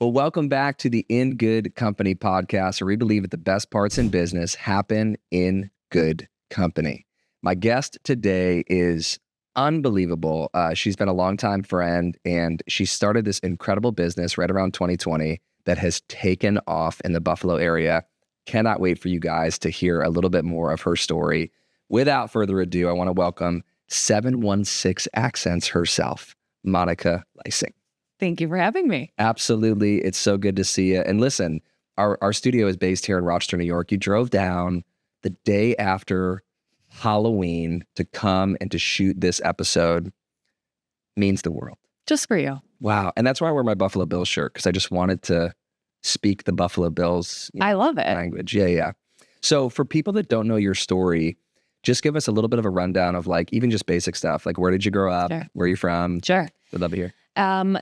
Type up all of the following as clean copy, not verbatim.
Well, welcome back to the In Good Company podcast, where we believe that the best parts in business happen in good company. My guest today is unbelievable. She's been a longtime friend, and she started this incredible business right around 2020 that has taken off in the Buffalo area. Cannot wait for you guys to hear a little bit more of her story. Without further ado, I want to welcome 716 Accents herself, Monica Leising. Thank you for having me. Absolutely. It's so good to see you. And listen, our studio is based here in Rochester, New York. You drove down the day after Halloween to come and to shoot this episode. Means the world. Just for you. Wow. And that's why I wear my Buffalo Bills shirt, because I just wanted to speak the Buffalo Bills I love it. language. Yeah. So for people that don't know your story, just give us a little bit of a rundown of like even just basic stuff. Like, where did you grow up? Sure. Where are you from? Sure. Would love to hear.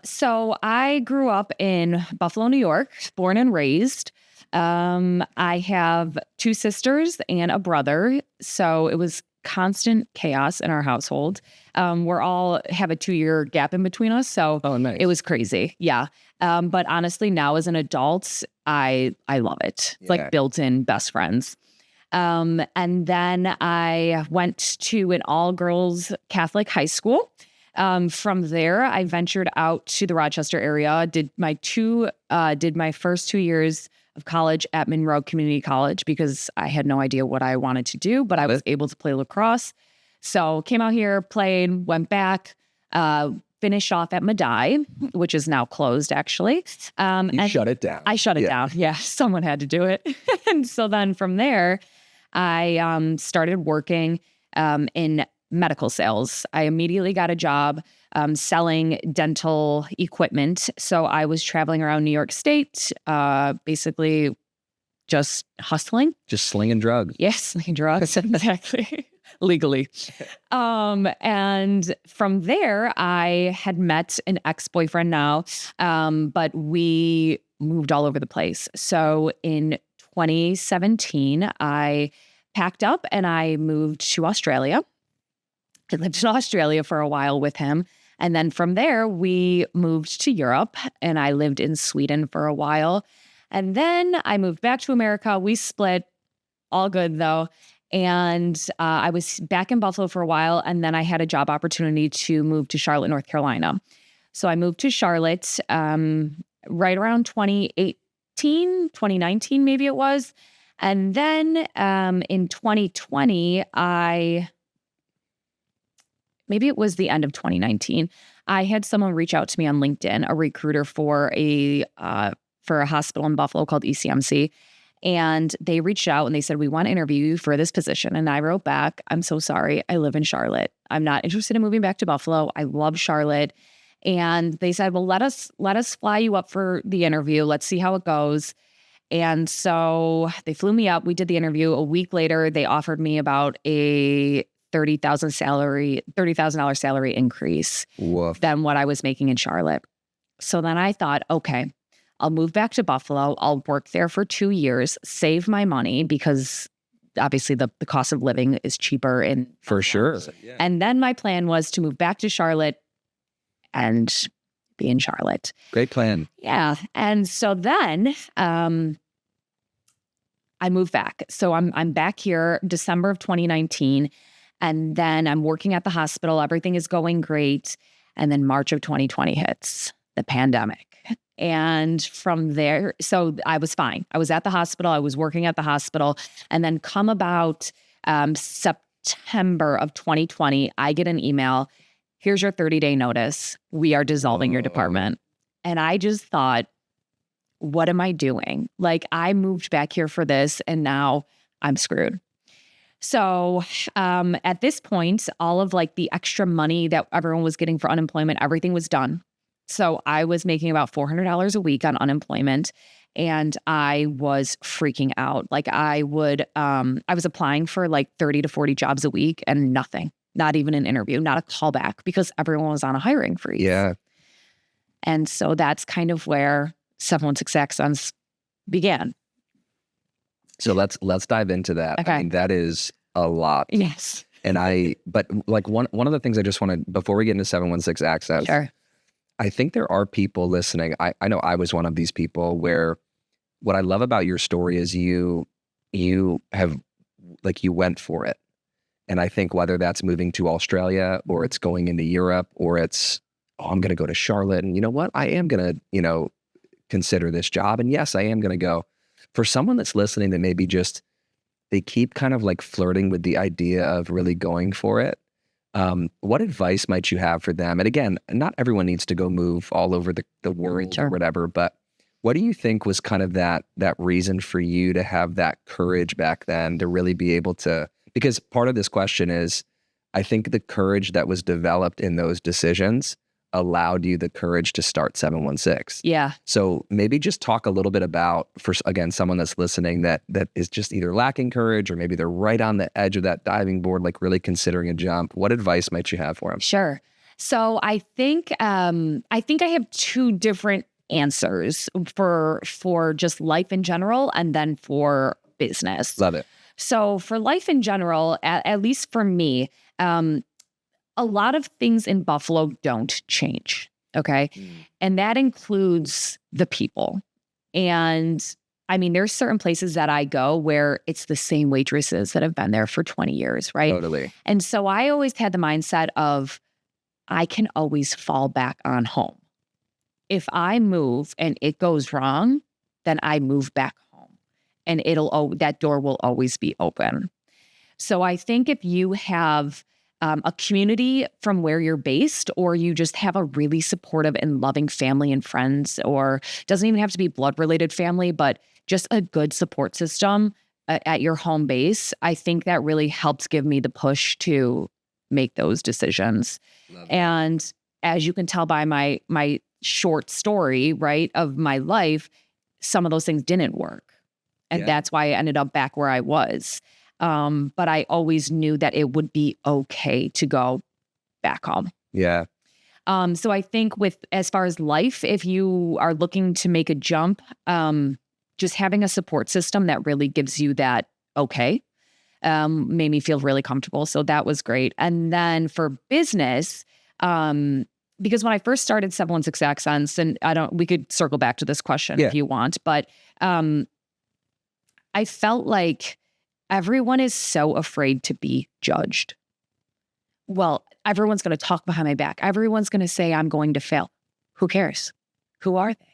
So I grew up in Buffalo, New York, born and raised. I have two sisters and a brother. So it was constant chaos in our household. We're all have a 2-year gap in between us. So Nice. It was crazy. Yeah. But honestly, now as an adult, I love it. It's like built-in best friends. And then I went to an all-girls Catholic high school. From there, I ventured out to the Rochester area, did my first 2 years of college at Monroe Community College because I had no idea what I wanted to do, but I was able to play lacrosse. So came out here, played, went back, finished off at Medaille, which is now closed actually. You shut it down. I shut it down. Yeah, someone had to do it. And so then from there, I started working in medical sales. I immediately got a job selling dental equipment. So I was traveling around New York State, basically just hustling. Just slinging drugs. Yes, slinging drugs, exactly. Legally. And from there, I had met an ex-boyfriend now, but we moved all over the place. So in 2017, I packed up and I moved to Australia. I lived in Australia for a while with him. And then from there, we moved to Europe and I lived in Sweden for a while. And then I moved back to America. We split, all good though. And I was back in Buffalo for a while. And then I had a job opportunity to move to Charlotte, North Carolina. So I moved to Charlotte right around 2019, maybe it was. And then in 2020, maybe it was the end of 2019, I had someone reach out to me on LinkedIn, a recruiter for a hospital in Buffalo called ECMC. And they reached out and they said, we want to interview you for this position. And I wrote back, I'm so sorry. I live in Charlotte. I'm not interested in moving back to Buffalo. I love Charlotte. And they said, well, let us fly you up for the interview. Let's see how it goes. And so they flew me up. We did the interview. A week later, they offered me about a $30,000 salary increase than what I was making in Charlotte. So then I thought, okay, I'll move back to Buffalo. I'll work there for 2 years, save my money because obviously the cost of living is cheaper in For sure. Yeah. And then my plan was to move back to Charlotte and be in Charlotte. Great plan. Yeah. And so then I moved back. So I'm back here December of 2019. And then I'm working at the hospital. Everything is going great. And then March of 2020 hits, the pandemic. And from there, so I was fine. I was at the hospital. I was working at the hospital. And then come about September of 2020, I get an email. Here's your 30-day notice. We are dissolving your department. And I just thought, what am I doing? Like, I moved back here for this and now I'm screwed. So at this point, all of like the extra money that everyone was getting for unemployment, everything was done. So I was making about $400 a week on unemployment and I was freaking out. Like I was applying for like 30 to 40 jobs a week and nothing, not even an interview, not a callback because everyone was on a hiring freeze. Yeah. And so that's kind of where 716 Accents began. So let's dive into that. Okay. I mean, that is a lot. Yes. But like one of the things I just want to, before we get into 716 Accents, Sure. I think there are people listening. I know I was one of these people where what I love about your story is you have like you went for it. And I think whether that's moving to Australia or it's going into Europe or it's, oh, I'm going to go to Charlotte and you know what? I am going to, consider this job. And yes, I am going to go. For someone that's listening that maybe just, they keep kind of like flirting with the idea of really going for it. What advice might you have for them? And again, not everyone needs to go move all over the world Sure. or whatever, but what do you think was kind of that reason for you to have that courage back then to really be able to, because part of this question is, I think the courage that was developed in those decisions allowed you the courage to start 716. Yeah. So maybe just talk a little bit about, for again, someone that's listening that is just either lacking courage or maybe they're right on the edge of that diving board, like really considering a jump. What advice might you have for them? Sure. So I think I have two different answers for just life in general and then for business. Love it. So for life in general, at least for me, a lot of things in Buffalo don't change. Okay. And that includes the people. And I mean, there's certain places that I go where it's the same waitresses that have been there for 20 years. Right. Totally. And so I always had the mindset of I can always fall back on home. If I move and it goes wrong, then I move back home and that door will always be open. So I think if you have a community from where you're based, or you just have a really supportive and loving family and friends, or doesn't even have to be blood related family, but just a good support system at your home base, I think that really helps give me the push to make those decisions. And as you can tell by my short story, right, of my life, some of those things didn't work. And that's why I ended up back where I was. But I always knew that it would be okay to go back home. Yeah. So I think as far as life, if you are looking to make a jump, just having a support system that really gives you that okay, made me feel really comfortable. So that was great. And then for business, because when I first started 716 Accents, and we could circle back to this question if you want, but I felt like everyone is so afraid to be judged. Well, everyone's going to talk behind my back. Everyone's going to say I'm going to fail. Who cares? Who are they?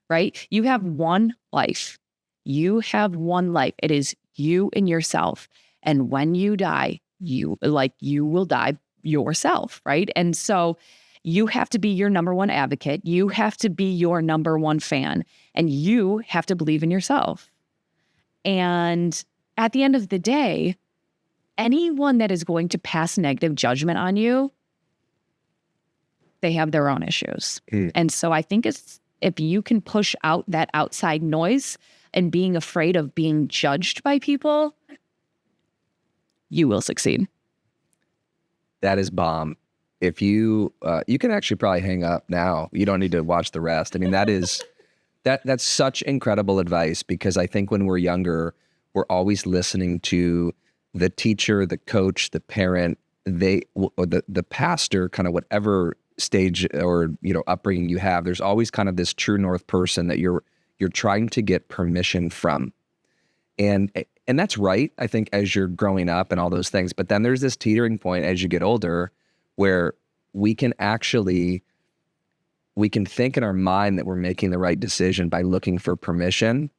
Right? You have one life. You have one life. It is you and yourself. And when you die, you will die yourself, right? And so you have to be your number one advocate. You have to be your number one fan. And you have to believe in yourself. And at the end of the day, anyone that is going to pass negative judgment on you, they have their own issues. And so I think if you can push out that outside noise and being afraid of being judged by people, you will succeed. That is bomb. If you can actually probably hang up now. You don't need to watch the rest. I mean, that's such incredible advice, because I think when we're younger, we're always listening to the teacher, the coach, the parent, or the pastor, kind of whatever stage or upbringing you have. There's always kind of this true north person that you're trying to get permission from, and that's right. I think as you're growing up and all those things, but then there's this teetering point as you get older, where we can think in our mind that we're making the right decision by looking for permission.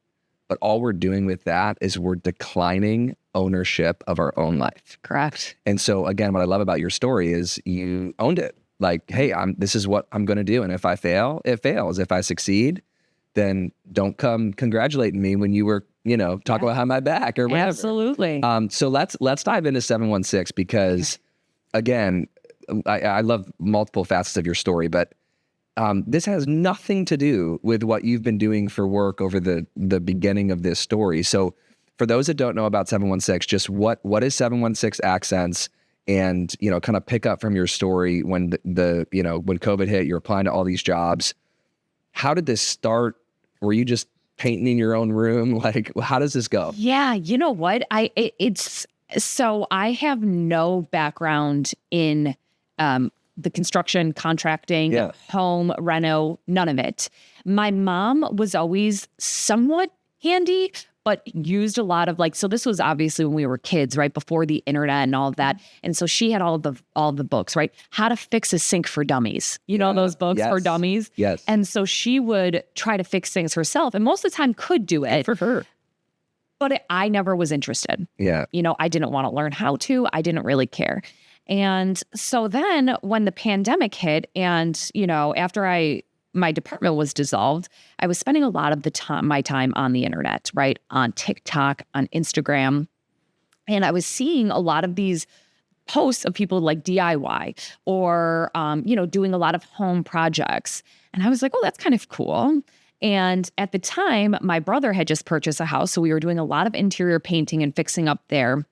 But all we're doing with that is we're declining ownership of our own life. Correct. And so again, what I love about your story is you owned it. Like, hey, this is what I'm going to do. And if I fail, it fails. If I succeed, then don't come congratulating me when you were, talking behind my back or whatever. Absolutely. So let's dive into 716, because again, I love multiple facets of your story, but this has nothing to do with what you've been doing for work over the beginning of this story. So for those that don't know about 716, just what is 716 Accents, and, kind of pick up from your story when when COVID hit, you're applying to all these jobs. How did this start? Were you just painting in your own room? Like, how does this go? Yeah. You know what? So I have no background in the construction, contracting, Yeah. home, reno, none of it. My mom was always somewhat handy, but used a lot of so this was obviously when we were kids, right? Before the internet and all of that. And so she had all the books, right? How to fix a sink for dummies. You know, those books for Yes. dummies. Yes. And so she would try to fix things herself. And most of the time could do it. For her. But I never was interested. Yeah. You know, I didn't want to learn how to. I didn't really care. And so then when the pandemic hit and, you know, after my department was dissolved, I was spending a lot of my time on the internet, right? On TikTok, on Instagram. And I was seeing a lot of these posts of people like DIY or, you know, doing a lot of home projects. And I was like, oh, that's kind of cool. And at the time, my brother had just purchased a house. So we were doing a lot of interior painting and fixing up there.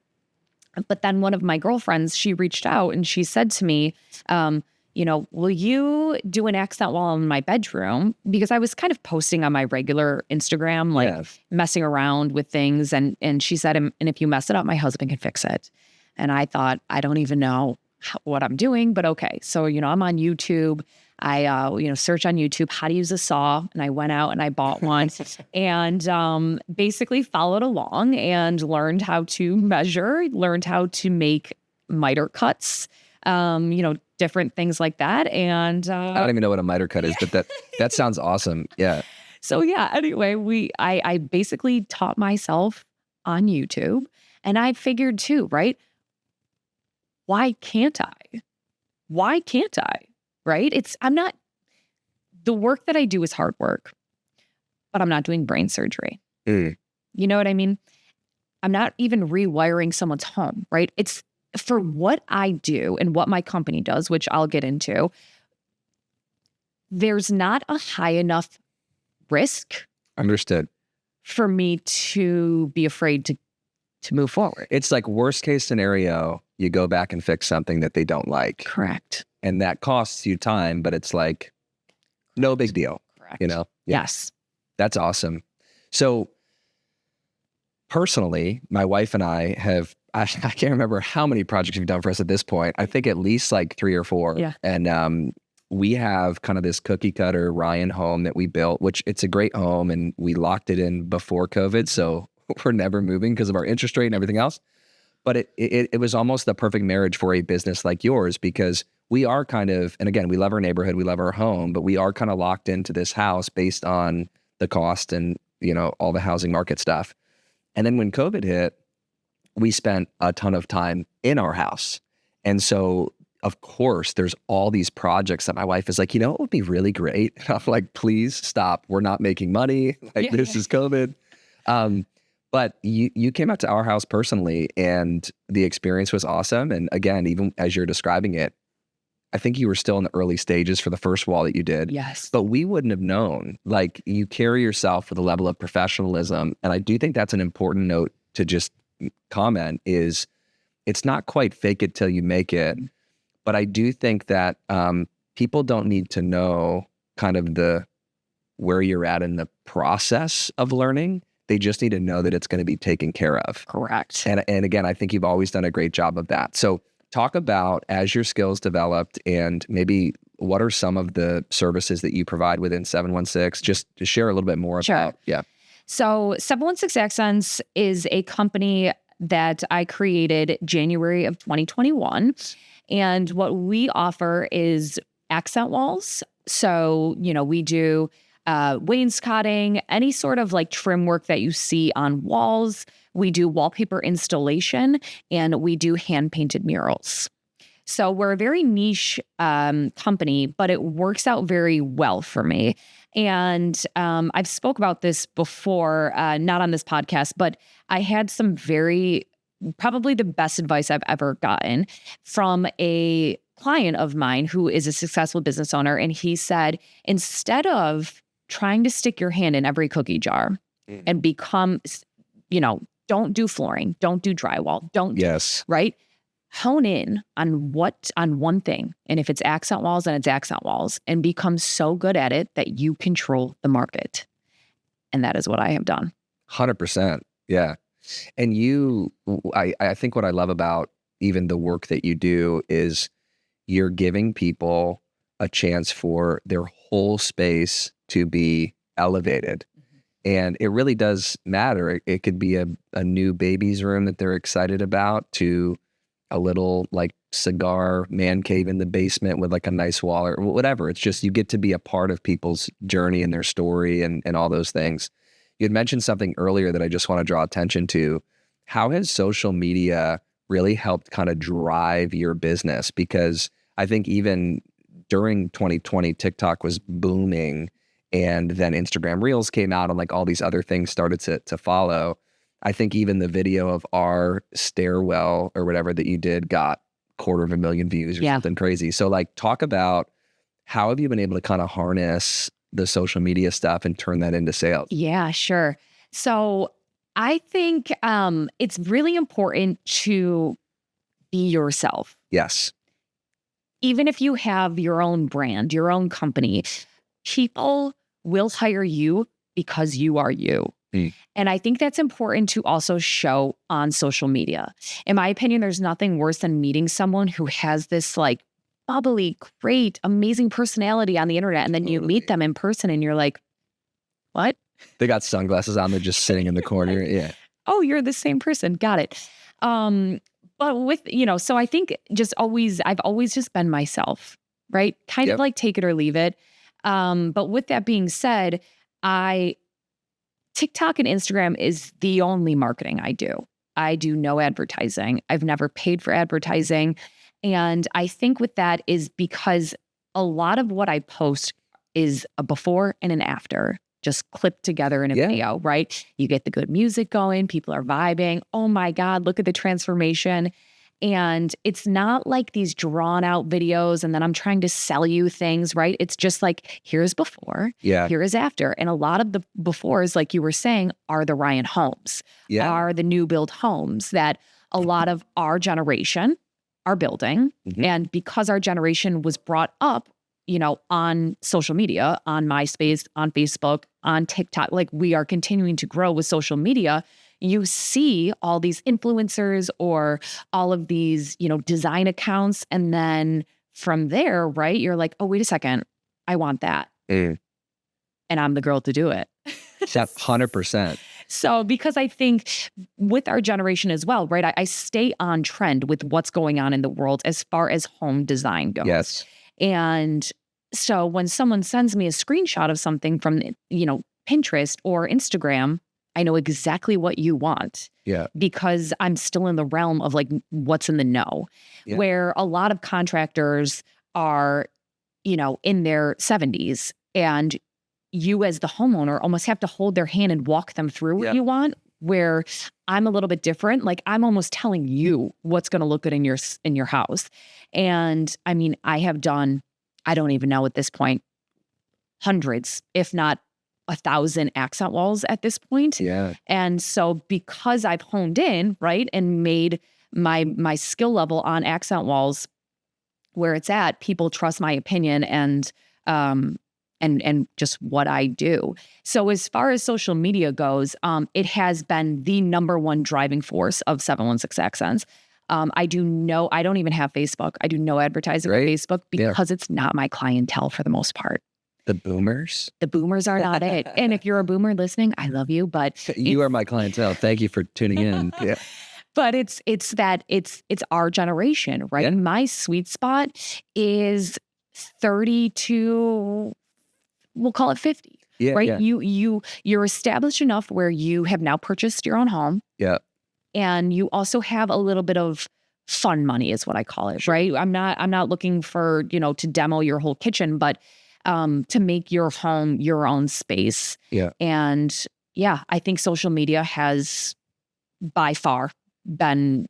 But then one of my girlfriends, she reached out and she said to me, you know, will you do an accent wall in my bedroom? Because I was kind of posting on my regular Instagram, messing around with things. And she said, and if you mess it up, my husband can fix it. And I thought, I don't even know what I'm doing, but okay. So, you know, I'm on YouTube. I, you know, search on YouTube how to use a saw, and I went out and I bought one and basically followed along and learned how to measure, learned how to make miter cuts, you know, different things like that. And I don't even know what a miter cut is, but that sounds awesome. Yeah. So yeah, anyway, I basically taught myself on YouTube, and I figured too, right? Why can't I? Why can't I? Right? The work that I do is hard work, but I'm not doing brain surgery. You know what I mean? I'm not even rewiring someone's home, right? It's for what I do and what my company does, which I'll get into. There's not a high enough risk. Understood. For me to be afraid to move forward. It's like worst case scenario, you go back and fix something that they don't like. Correct. And that costs you time, but it's like no big deal. Correct. You know? Yeah. Yes. That's awesome. So personally, my wife and I can't remember how many projects you've done for us at this point. I think at least like 3 or 4. Yeah. And we have kind of this cookie cutter Ryan home that we built, which it's a great home, and we locked it in before COVID. So we're never moving because of our interest rate and everything else. But it was almost the perfect marriage for a business like yours, because we are kind of, and again, we love our neighborhood, we love our home, but we are kind of locked into this house based on the cost and, you know, all the housing market stuff. And then when COVID hit, we spent a ton of time in our house. And so, of course, there's all these projects that my wife is like, you know, it would be really great. And I'm like, please stop. We're not making money. This is COVID. But you came out to our house personally, and the experience was awesome. And again, even as you're describing it, I think you were still in the early stages for the first wall that you did. Yes. But we wouldn't have known. Like, you carry yourself with a level of professionalism. And I do think that's an important note to just comment is it's not quite fake it till you make it. But I do think that people don't need to know kind of where you're at in the process of learning. They just need to know that it's going to be taken care of. Correct. And again, I think you've always done a great job of that. So talk about, as your skills developed, and maybe what are some of the services that you provide within 716? Just to share a little bit more about. Yeah. So 716 Accents is a company that I created January of 2021. And what we offer is accent walls. So, you know, we do wainscoting, any sort of like trim work that you see on walls. We do wallpaper installation, and we do hand-painted murals. So we're a very niche company, but it works out very well for me. And I've spoke about this before, not on this podcast, but I had some probably the best advice I've ever gotten from a client of mine who is a successful business owner. And he said, instead of trying to stick your hand in every cookie jar and become, you know, don't do flooring, don't do drywall, right? Hone in on one thing. And if it's accent walls, then it's accent walls, and become so good at it that you control the market. And that is what I have done. 100%. Yeah. And I think what I love about even the work that you do is you're giving people a chance for their whole space to be elevated. And it really does matter. It could be a new baby's room that they're excited about, to a little like cigar man cave in the basement with like a nice wall or whatever. It's just, you get to be a part of people's journey and their story and all those things. You had mentioned something earlier that I just want to draw attention to. How has social media really helped kind of drive your business? Because I think even during 2020, TikTok was booming, and then Instagram Reels came out, and like all these other things started to follow. I think even the video of our stairwell or whatever that you did got 250,000 views or something crazy. So like, talk about how have you been able to kind of harness the social media stuff and turn that into sales? Yeah, sure. So I think it's really important to be yourself. Yes. Even if you have your own brand, your own company, people will hire you because you are you. And I think that's important to also show on social media. In my opinion, there's nothing worse than meeting someone who has this like bubbly, great, amazing personality on the internet. And then you meet them in person and you're like, what? They got sunglasses on. They're just sitting in the corner. Yeah. Oh, you're the same person. Got it. But with, so I think I've always just been myself, right? Kind of like take it or leave it. But with that being said, TikTok and Instagram is the only marketing I do. I do no advertising. I've never paid for advertising. And I think with that is because a lot of what I post is a before and an after, just clipped together in a video, right? You get the good music going, people are vibing. Oh my God, look at the transformation. And it's not like these drawn out videos and then I'm trying to sell you things, right? It's just like, here's before, here is after. And a lot of the befores, like you were saying, are the Ryan homes, are the new build homes that a lot of our generation are building. And because our generation was brought up, on social media, on MySpace, on Facebook, on TikTok, like we are continuing to grow with social media. You see all these influencers or all of these, design accounts. And then from there, right, you're like, oh, wait a second, I want that. And I'm the girl to do it. 100%. So because I think with our generation as well, right, I stay on trend with what's going on in the world as far as home design goes. Yes. And so when someone sends me a screenshot of something from, Pinterest or Instagram, I know exactly what you want. Because I'm still in the realm of like what's in the know, where a lot of contractors are, in their 70s, and you as the homeowner almost have to hold their hand and walk them through what you want, where I'm a little bit different. Like I'm almost telling you what's going to look good in your house. And I mean, I have done, I don't even know at this point, hundreds, if not 1,000 accent walls at this point. And so because I've honed in, right, and made my skill level on accent walls where it's at, people trust my opinion and just what I do. So as far as social media goes, it has been the number one driving force of 716 Accents. I don't even have Facebook. I do no advertising on Facebook because it's not my clientele for the most part. The boomers? The boomers are not it. And if you're a boomer listening, I love you, but you are my clientele. Thank you for tuning in. But it's our generation, right? My sweet spot is 30 to, we'll call it 50. Right? You're established enough where you have now purchased your own home. And you also have a little bit of fun money is what I call it, right? I'm not looking for, to demo your whole kitchen, but to make your home your own space. And I think social media has by far been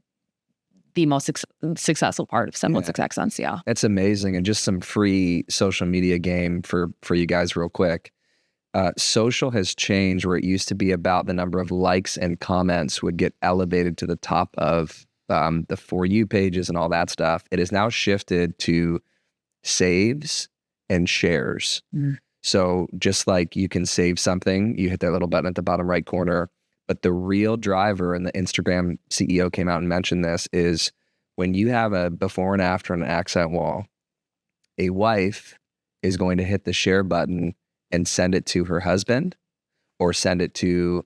the most successful part of 716 Accents. That's amazing. And just some free social media game for you guys real quick. Social has changed where it used to be about the number of likes and comments would get elevated to the top of the For You pages and all that stuff. It has now shifted to saves and shares. So just like you can save something, you hit that little button at the bottom right corner. But the real driver, and the Instagram CEO came out and mentioned this, is when you have a before and after on an accent wall, a wife is going to hit the share button and send it to her husband or send it to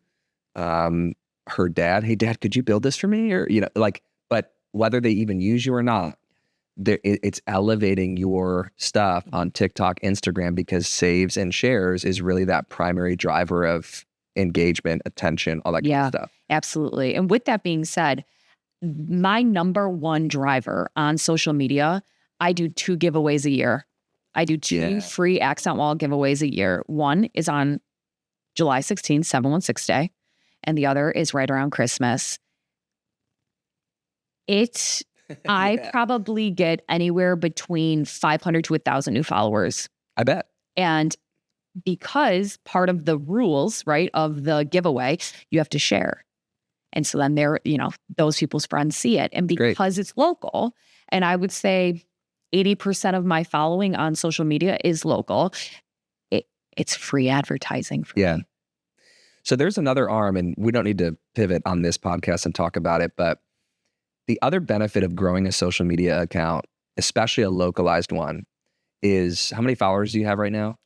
her dad. Hey, dad, could you build this for me? Or, like, but whether they even use you or not, it's elevating your stuff on TikTok, Instagram, because saves and shares is really that primary driver of engagement, attention, all that kind of stuff. Absolutely. And with that being said, my number one driver on social media, I do 2 giveaways a year. I do 2 free accent wall giveaways a year. One is on July 16th, 716 Day, and the other is right around Christmas. I probably get anywhere between 500 to 1,000 new followers. I bet. And because part of the rules, right, of the giveaway, you have to share. And so then those people's friends see it. And because it's local, and I would say 80% of my following on social media is local, it's free advertising for me. So there's another arm, and we don't need to pivot on this podcast and talk about it, but the other benefit of growing a social media account, especially a localized one, is how many followers do you have right now?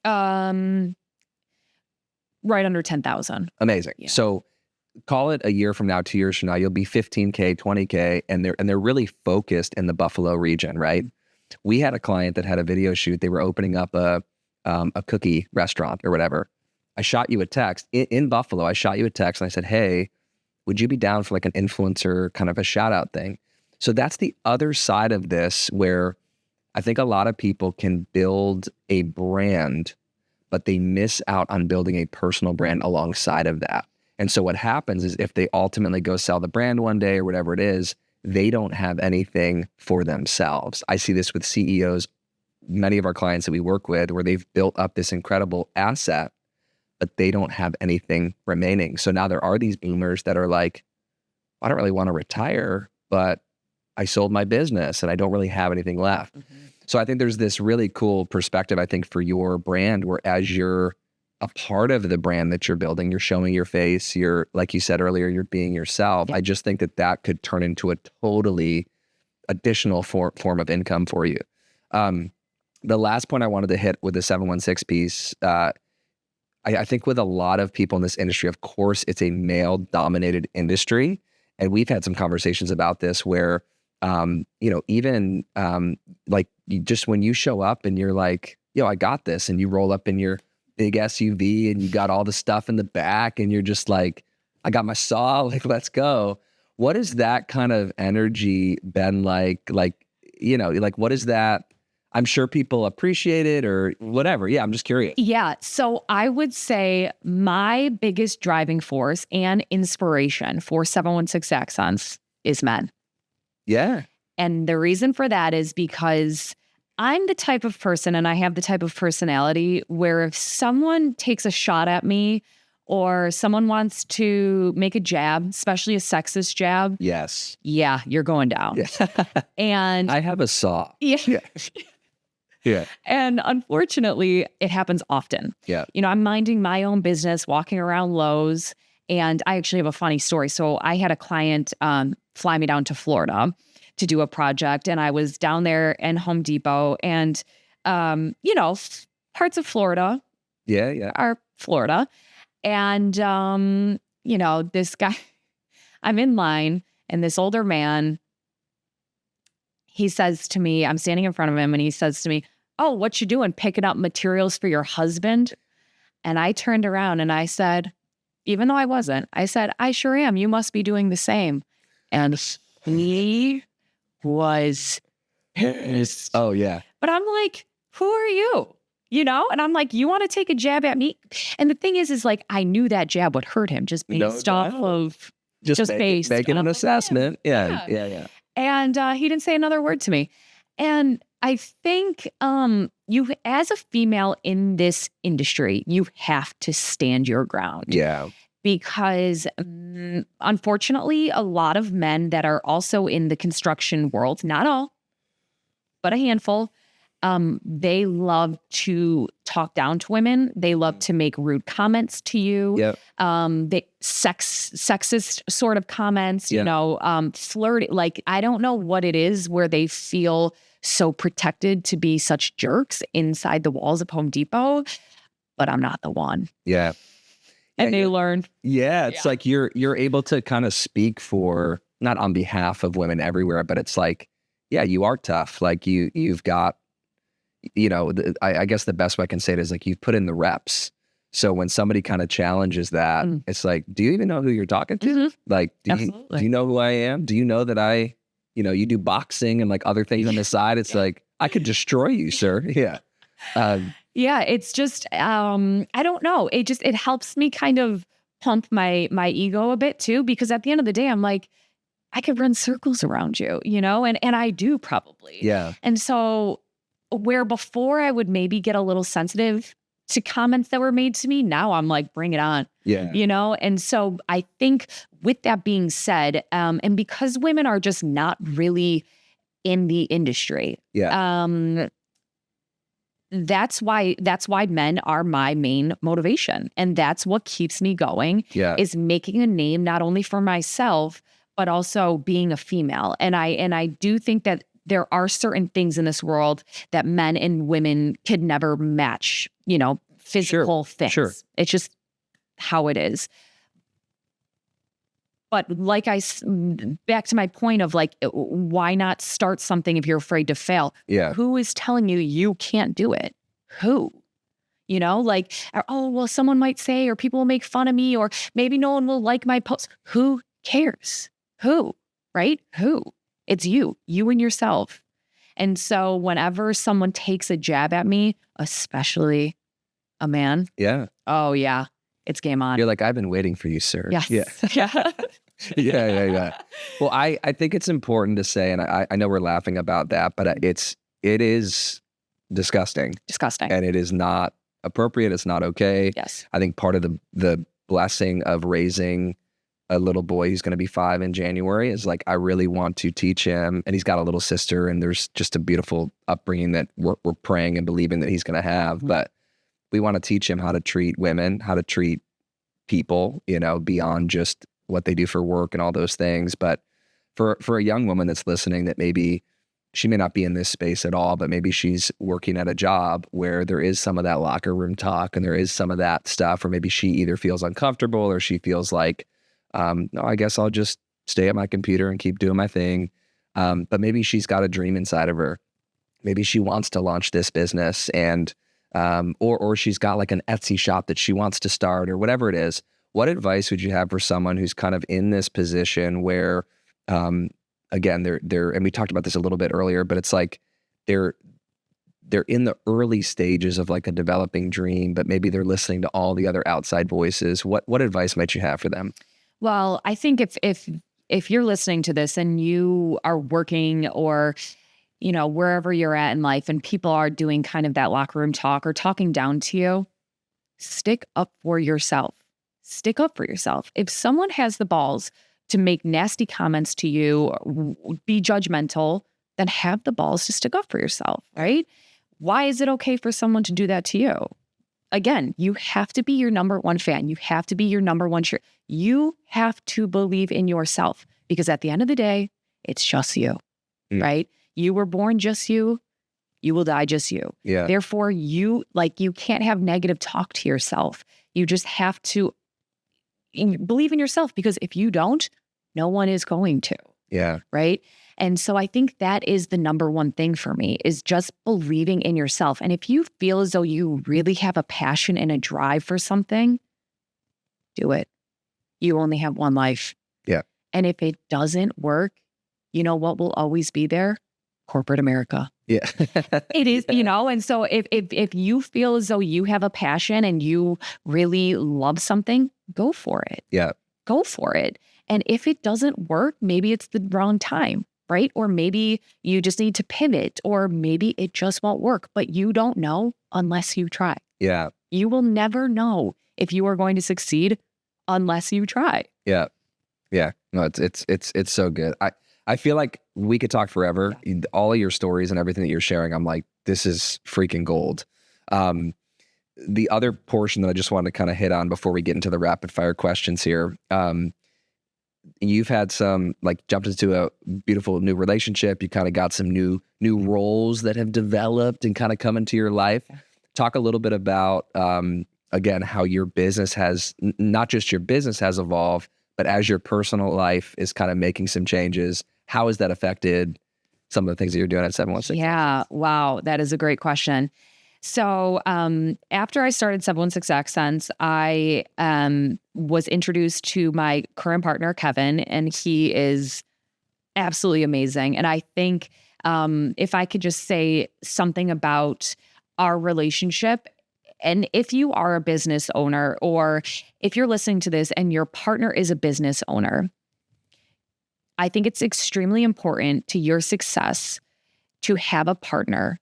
Right under 10,000. Amazing. Yeah. So call it a year from now, 2 years from now, you'll be 15K, 20K, and they're really focused in the Buffalo region, right? We had a client that had a video shoot. They were opening up a cookie restaurant or whatever. I shot you a text in Buffalo. I shot you a text and I said, hey, would you be down for like an influencer kind of a shout out thing? So that's the other side of this where I think a lot of people can build a brand, but they miss out on building a personal brand alongside of that. And so what happens is if they ultimately go sell the brand one day or whatever it is, they don't have anything for themselves. I see this with CEOs, many of our clients that we work with, where they've built up this incredible asset, but they don't have anything remaining. So now there are these boomers that are like, I don't really want to retire, but I sold my business and I don't really have anything left. Mm-hmm. So I think there's this really cool perspective, I think, for your brand, where as you're a part of the brand that you're building, you're showing your face, you're, like you said earlier, you're being yourself. Yeah. I just think that could turn into a totally additional form of income for you. The last point I wanted to hit with the 716 piece, I think with a lot of people in this industry, of course, it's a male-dominated industry. And we've had some conversations about this where, even like just when you show up and you're like, yo, I got this, and you roll up in your big SUV and you got all the stuff in the back and you're just like, I got my saw, like, let's go. What has that kind of energy been like? Like, what is that? I'm sure people appreciate it or whatever. Yeah, I'm just curious. Yeah. So I would say my biggest driving force and inspiration for 716 Accents is men. Yeah. And the reason for that is because I'm the type of person, and I have the type of personality where if someone takes a shot at me or someone wants to make a jab, especially a sexist jab. Yes. Yeah, you're going down. Yeah. And I have a saw. Yeah. Yeah. And unfortunately, it happens often. Yeah. I'm minding my own business, walking around Lowe's, and I actually have a funny story. So I had a client fly me down to Florida to do a project, and I was down there in Home Depot, and parts of Florida are Florida. And this guy, I'm in line, and this older man, he says to me, I'm standing in front of him, and he says to me, oh, what you doing? Picking up materials for your husband? And I turned around and I said, even though I wasn't, I said, I sure am. You must be doing the same. And he was pissed. Oh, yeah. But I'm like, who are you? And I'm like, you want to take a jab at me? And the thing is like, I knew that jab would hurt him just based off of making an assessment. Yeah. And he didn't say another word to me. And I think you, as a female in this industry, you have to stand your ground. Yeah. Because unfortunately, a lot of men that are also in the construction world, not all, but a handful, They love to talk down to women. They love to make rude comments to you. Yep. Sexist sort of comments, Yeah. flirty. Like, I don't know what it is where they feel so protected to be such jerks inside the walls of Home Depot, but I'm not the one. Yeah. And they learn. Yeah. It's like you're able to kind of speak for, not on behalf of women everywhere, but it's like, yeah, you are tough. Like you've got, I guess the best way I can say it is like you've put in the reps. So when somebody kind of challenges that, it's like, do you even know who you're talking to? Mhm. Like, do you know who I am? Do you know that you do boxing and like other things on the side? It's like, I could destroy you, sir. Yeah. Yeah, it's just I don't know. It helps me kind of pump my ego a bit too, because at the end of the day, I'm like, I could run circles around you, and I do probably. Yeah. And so where before I would maybe get a little sensitive to comments that were made to me, now I'm like, bring it on. Yeah. And so I think with that being said, and because women are just not really in the industry, that's why men are my main motivation. And that's what keeps me going, is making a name not only for myself, but also being a female. And I do think that there are certain things in this world that men and women could never match, physical things. Sure. It's just how it is. But back to my point of like, why not start something if you're afraid to fail? Yeah. Who is telling you can't do it? Who? Like, oh, well, someone might say, or people will make fun of me, or maybe no one will like my post. Who cares? Who? Right? Who? It's you and yourself. And so whenever someone takes a jab at me, especially a man. Yeah. Oh, yeah. It's game on. You're like, I've been waiting for you, sir. Yes. Yeah. Yeah. Well, I think it's important to say, and I know we're laughing about that, but it is disgusting. Disgusting. And it is not appropriate. It's not okay. Yes. I think part of the blessing of raising a little boy who's going to be 5 in January is like, I really want to teach him, and he's got a little sister, and there's just a beautiful upbringing that we're praying and believing that he's going to have. But we want to teach him how to treat women, how to treat people, beyond just what they do for work and all those things. But for a young woman that's listening, that maybe she may not be in this space at all, but maybe she's working at a job where there is some of that locker room talk and there is some of that stuff, or maybe she either feels uncomfortable or she feels like, no, I guess I'll just stay at my computer and keep doing my thing. But maybe she's got a dream inside of her. Maybe she wants to launch this business, and or she's got like an Etsy shop that she wants to start, or whatever it is. What advice would you have for someone who's kind of in this position where, again, they're, and we talked about this a little bit earlier, but it's like they're in the early stages of like a developing dream, but maybe they're listening to all the other outside voices. What advice might you have for them? Well, I think if you're listening to this and you are working, or wherever you're at in life, and people are doing kind of that locker room talk or talking down to you, stick up for yourself. Stick up for yourself. If someone has the balls to make nasty comments to you, or be judgmental, then have the balls to stick up for yourself, right? Why is it okay for someone to do that to you? Again, you have to be your number one fan. You have to be your number one cheer. You have to believe in yourself, because at the end of the day, it's just you, right? You were born just you. You will die just you. Yeah. Therefore, you can't have negative talk to yourself. You just have to believe in yourself, because if you don't, no one is going to. Yeah. Right. And so I think that is the number one thing for me, is just believing in yourself. And if you feel as though you really have a passion and a drive for something, do it. You only have one life. Yeah. And if it doesn't work, you know what will always be there? Corporate America. Yeah. It is, and so if you feel as though you have a passion and you really love something, go for it. Yeah. Go for it. And if it doesn't work, maybe it's the wrong time, right? Or maybe you just need to pivot, or maybe it just won't work, but you don't know unless you try. Yeah. You will never know if you are going to succeed unless you try. Yeah. Yeah. No, it's so good. I feel like we could talk forever. All of your stories and everything that you're sharing, I'm like, this is freaking gold. The other portion that I just wanted to kind of hit on before we get into the rapid fire questions here. You've had some, like, jumped into a beautiful new relationship. You kind of got some new roles that have developed and kind of come into your life. Talk a little bit about, again, how your business has, not just your business has evolved, but as your personal life is kind of making some changes, how has that affected some of the things that you're doing at 716? Yeah. Wow. That is a great question. So after I started 716 Accents, I was introduced to my current partner, Kevin, and he is absolutely amazing. And I think if I could just say something about our relationship, and if you are a business owner, or if you're listening to this and your partner is a business owner, I think it's extremely important to your success to have a partner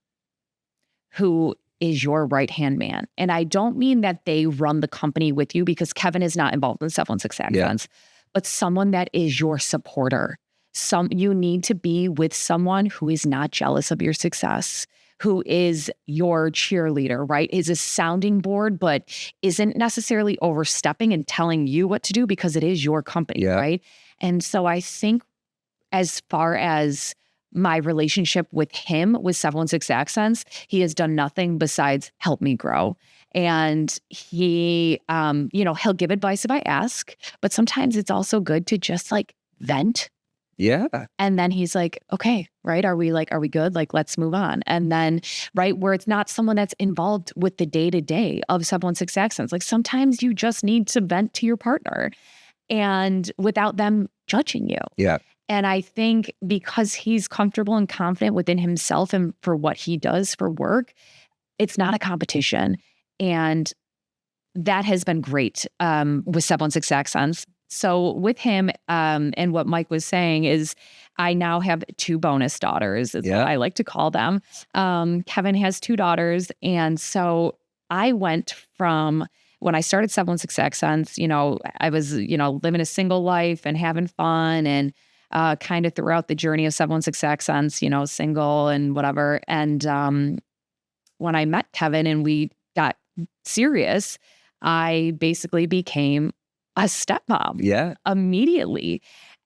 who is your right-hand man. And I don't mean that they run the company with you, because Kevin is not involved in 716 Accents, but someone that is your supporter. You need to be with someone who is not jealous of your success, who is your cheerleader, right? Is a sounding board, but isn't necessarily overstepping and telling you what to do, because it is your company, right? And so I think, as far as my relationship with him, with 716 Accents, he has done nothing besides help me grow. And he, he'll give advice if I ask, but sometimes it's also good to just like vent. Yeah. And then he's like, okay, right? Are we good? Like, let's move on. And then, right, where it's not someone that's involved with the day-to-day of 716 Accents. Like, sometimes you just need to vent to your partner, and without them judging you. Yeah. And I think because he's comfortable and confident within himself and for what he does for work, it's not a competition. And that has been great with 716 Accents. So with him, and what Mike was saying is, I now have 2 bonus daughters, is what I like to call them. Kevin has 2 daughters. And so I went from, when I started 716 Accents, I was, living a single life and having fun, and kind of throughout the journey of 716 Accents, single and whatever. And when I met Kevin and we got serious, I basically became a stepmom immediately.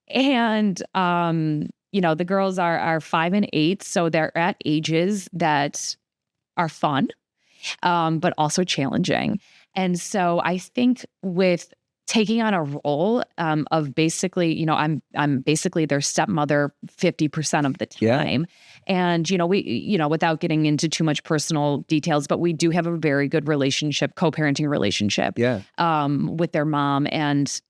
And, the girls are 5 and 8. So they're at ages that are fun, but also challenging. And so I think with taking on a role of basically, I'm basically their stepmother 50% of the time. And, without getting into too much personal details, but we do have a very good relationship, co-parenting relationship with their mom. And,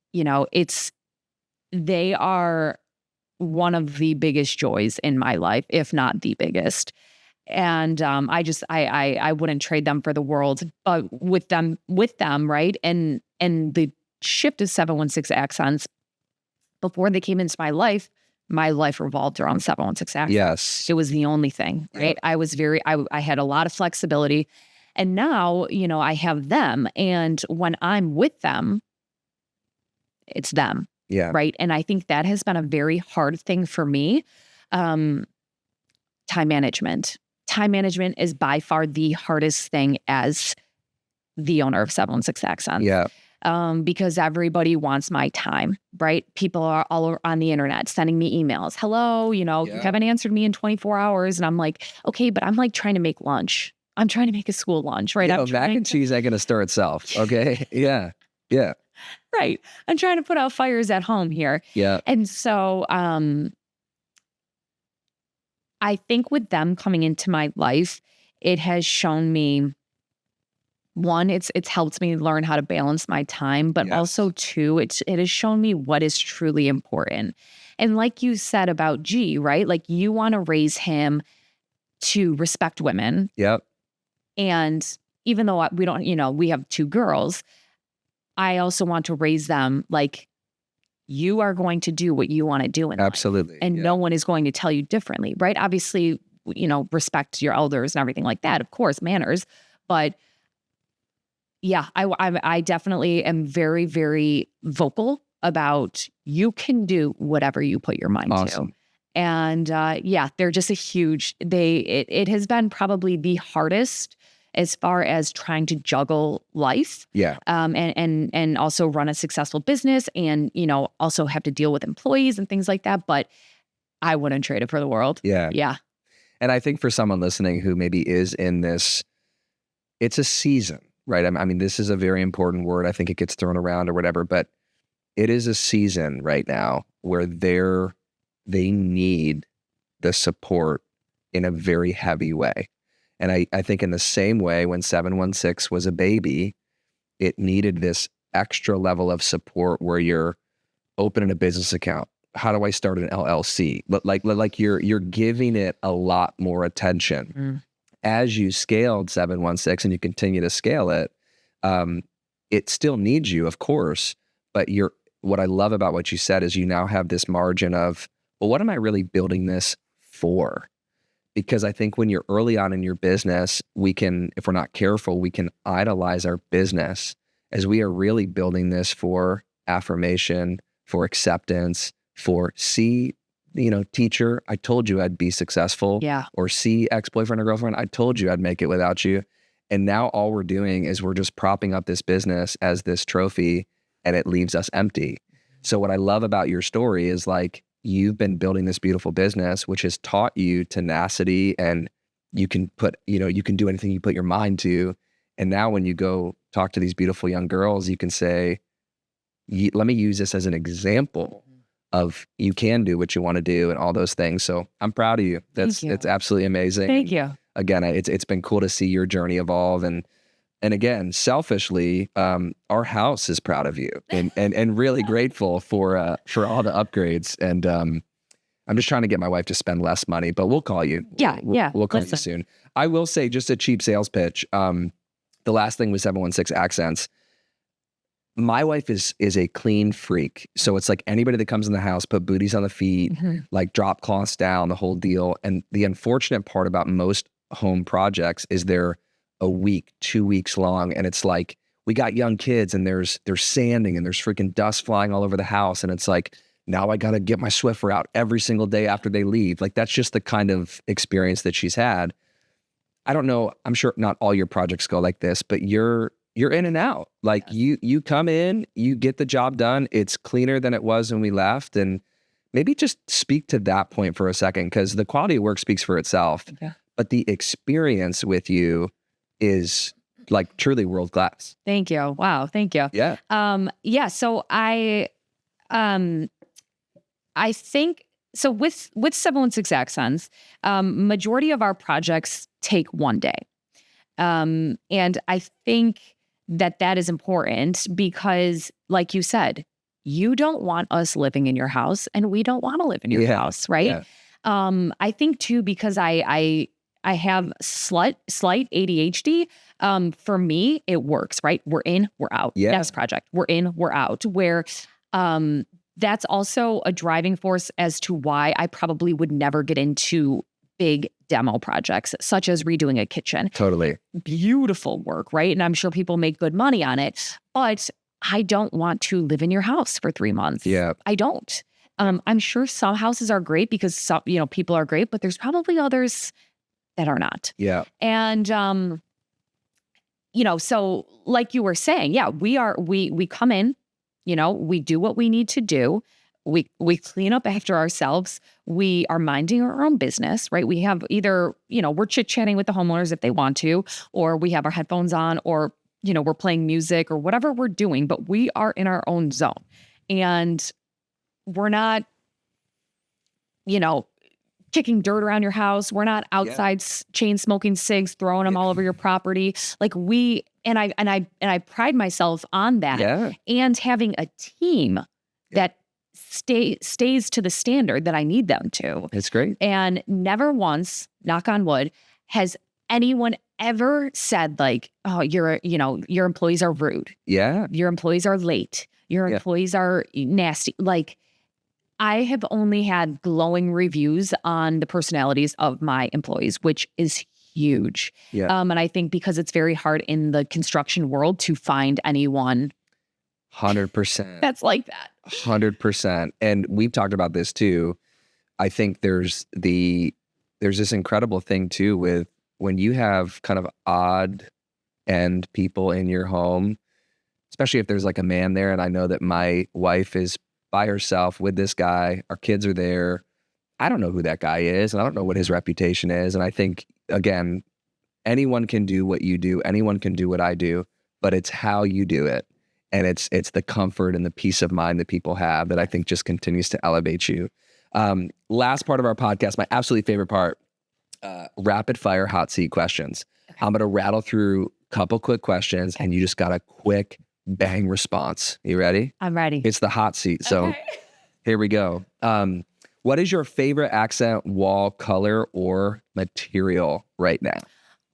they are one of the biggest joys in my life, if not the biggest. And I wouldn't trade them for the world, but with them, right? And the shift of 716 Accents, before they came into my life revolved around 716 Accents. Yes. It was the only thing, right? I had a lot of flexibility. And now, I have them. And when I'm with them, it's them. Yeah. Right. And I think that has been a very hard thing for me. Time management. Time management is by far the hardest thing as the owner of 716 Accents. Yeah. Because everybody wants my time, right? People are all on the internet sending me emails. Hello, you haven't answered me in 24 hours. And I'm like, okay, but I'm like trying to make lunch. I'm trying to make a school lunch, right? Mac and cheese ain't going to stir itself. Okay. Yeah. Yeah. Right. I'm trying to put out fires at home here. Yeah. And so I think with them coming into my life, it has shown me, one, it's helped me learn how to balance my time, but also 2, it has shown me what is truly important. And like you said about G, right? Like, you want to raise him to respect women. Yep. And even though we don't, we have 2 girls, I also want to raise them like, you are going to do what you want to do in life. Absolutely. And no one is going to tell you differently, right? Obviously, respect your elders and everything like that, of course, manners. But yeah, I definitely am very, very vocal about, you can do whatever you put your mind to. And yeah, they're just it has been probably the hardest as far as trying to juggle life. Yeah. And also run a successful business and, also have to deal with employees and things like that. But I wouldn't trade it for the world. Yeah. Yeah. And I think for someone listening who maybe is in this, it's a season, right? I mean, this is a very important word. I think it gets thrown around or whatever, but it is a season right now where they need the support in a very heavy way. And I think in the same way, when 716 was a baby, it needed this extra level of support where you're opening a business account. How do I start an LLC? But like you're giving it a lot more attention. As you scaled 716 and you continue to scale it, it still needs you, of course, but what I love about what you said is you now have this margin of, well, what am I really building this for? Because I think when you're early on in your business, if we're not careful, we can idolize our business as we are really building this for affirmation, for acceptance, for teacher, I told you I'd be successful. Yeah. Or ex-boyfriend or girlfriend, I told you I'd make it without you. And now all we're doing is we're just propping up this business as this trophy and it leaves us empty. So what I love about your story is like, you've been building this beautiful business, which has taught you tenacity, and you can do anything you put your mind to. And now when you go talk to these beautiful young girls, you can say, let me use this as an example of you can do what you want to do and all those things. So I'm proud of you. It's absolutely amazing. Thank you. Again, it's been cool to see your journey evolve. And again, selfishly, our house is proud of you and really grateful for all the upgrades. And I'm just trying to get my wife to spend less money, but we'll call you. Yeah, We'll call you soon. I will say, just a cheap sales pitch. The last thing was 716 Accents. My wife is a clean freak. So it's like anybody that comes in the house, put booties on the feet, like drop cloths down, the whole deal. And the unfortunate part about most home projects is they're a week, 2 weeks long. And it's like, we got young kids and there's sanding and there's freaking dust flying all over the house. And it's like, now I got to get my Swiffer out every single day after they leave. Like, that's just the kind of experience that she's had. I don't know. I'm sure not all your projects go like this, but you're in and out. Like, you come in, you get the job done. It's cleaner than it was when we left. And maybe just speak to that point for a second, because the quality of work speaks for itself. Yeah. But the experience with you is like truly world class. Thank you. Wow. Thank you. Yeah. So I think, so with 716 Accents, majority of our projects take one day. And I think that is important because, like you said, you don't want us living in your house and we don't want to live in your house. Right. Yeah. I think too, because I have slight ADHD. For me, it works, right? We're in, we're out. Yeah. Next project. We're in, we're out. Where that's also a driving force as to why I probably would never get into big demo projects, such as redoing a kitchen. Totally. Beautiful work, right? And I'm sure people make good money on it, but I don't want to live in your house for 3 months. Yeah. I don't. I'm sure some houses are great because some, people are great, but there's probably others that are not. Yeah. And, so like you were saying, yeah, we come in, we do what we need to do. We clean up after ourselves. We are minding our own business, right? We have either, we're chit-chatting with the homeowners if they want to, or we have our headphones on, or, we're playing music or whatever we're doing, but we are in our own zone. And we're not, kicking dirt around your house. We're not outside chain smoking cigs, throwing them all over your property. Like I pride myself on that. Yeah. And having a team that stays to the standard that I need them to. It's great. And never once, knock on wood, has anyone ever said like, oh, your employees are rude. Yeah. Your employees are late. Your employees are nasty. Like, I have only had glowing reviews on the personalities of my employees, which is huge. Yeah. And I think because it's very hard in the construction world to find anyone 100%. That's like that. 100%. And we've talked about this too. I think there's this incredible thing too with when you have kind of odd end people in your home, especially if there's like a man there. And I know that my wife is by herself with this guy. Our kids are there. I don't know who that guy is, and I don't know what his reputation is. And I think, again, anyone can do what you do. Anyone can do what I do, but it's how you do it. And it's the comfort and the peace of mind that people have that I think just continues to elevate you. Last part of our podcast, my absolute favorite part, rapid fire hot seat questions. Okay. I'm going to rattle through a couple quick questions and you just got a quick bang response. You ready? I'm ready. It's the hot seat. So okay. Here we go. What is your favorite accent wall color or material right now?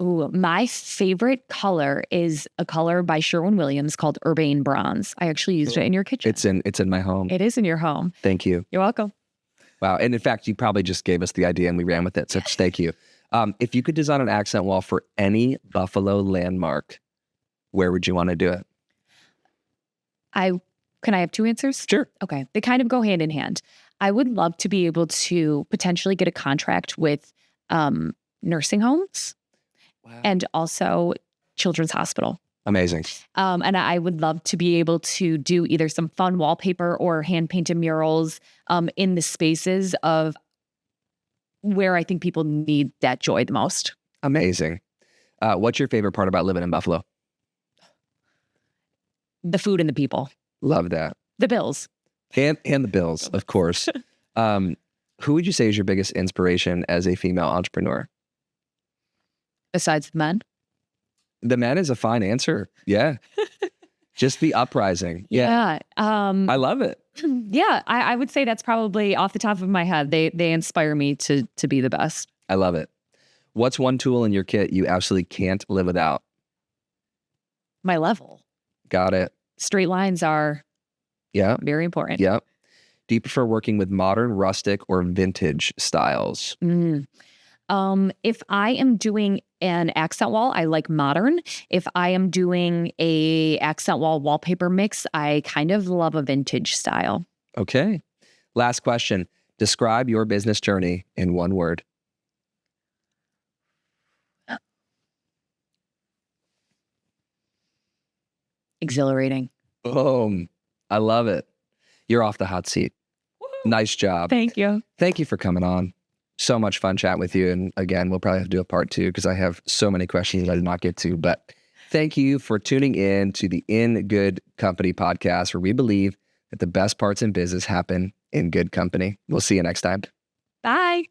Ooh, my favorite color is a color by Sherwin-Williams called Urbane Bronze. I actually used it in your kitchen. It's in my home. It is in your home. Thank you. You're welcome. Wow. And in fact, you probably just gave us the idea and we ran with it. So thank you. If you could design an accent wall for any Buffalo landmark, where would you want to do it? Can I have two answers? Sure. Okay. They kind of go hand in hand. I would love to be able to potentially get a contract with nursing homes. Wow. And also Children's Hospital. Amazing. And I would love to be able to do either some fun wallpaper or hand-painted murals in the spaces of where I think people need that joy the most. Amazing. What's your favorite part about living in Buffalo? The food and the people. Love that. The bills. And the bills, of course. Who would you say is your biggest inspiration as a female entrepreneur? Besides the men? The men is a fine answer. Yeah. Just the uprising. Yeah. I love it. Yeah. I would say that's probably off the top of my head. They inspire me to be the best. I love it. What's one tool in your kit you absolutely can't live without? My level. Got it. Straight lines are very important. Yeah. Do you prefer working with modern, rustic, or vintage styles? If I am doing an accent wall, I like modern. If I am doing a accent wall wallpaper mix, I kind of love a vintage style. Okay. Last question. Describe your business journey in one word. Exhilarating. Boom. I love it. You're off the hot seat. Woo-hoo. Nice job. Thank you. Thank you for coming on. So much fun chatting with you. And again, we'll probably have to do a part 2 because I have so many questions that I did not get to. But thank you for tuning in to the In Good Company podcast, where we believe that the best parts in business happen in good company. We'll see you next time. Bye.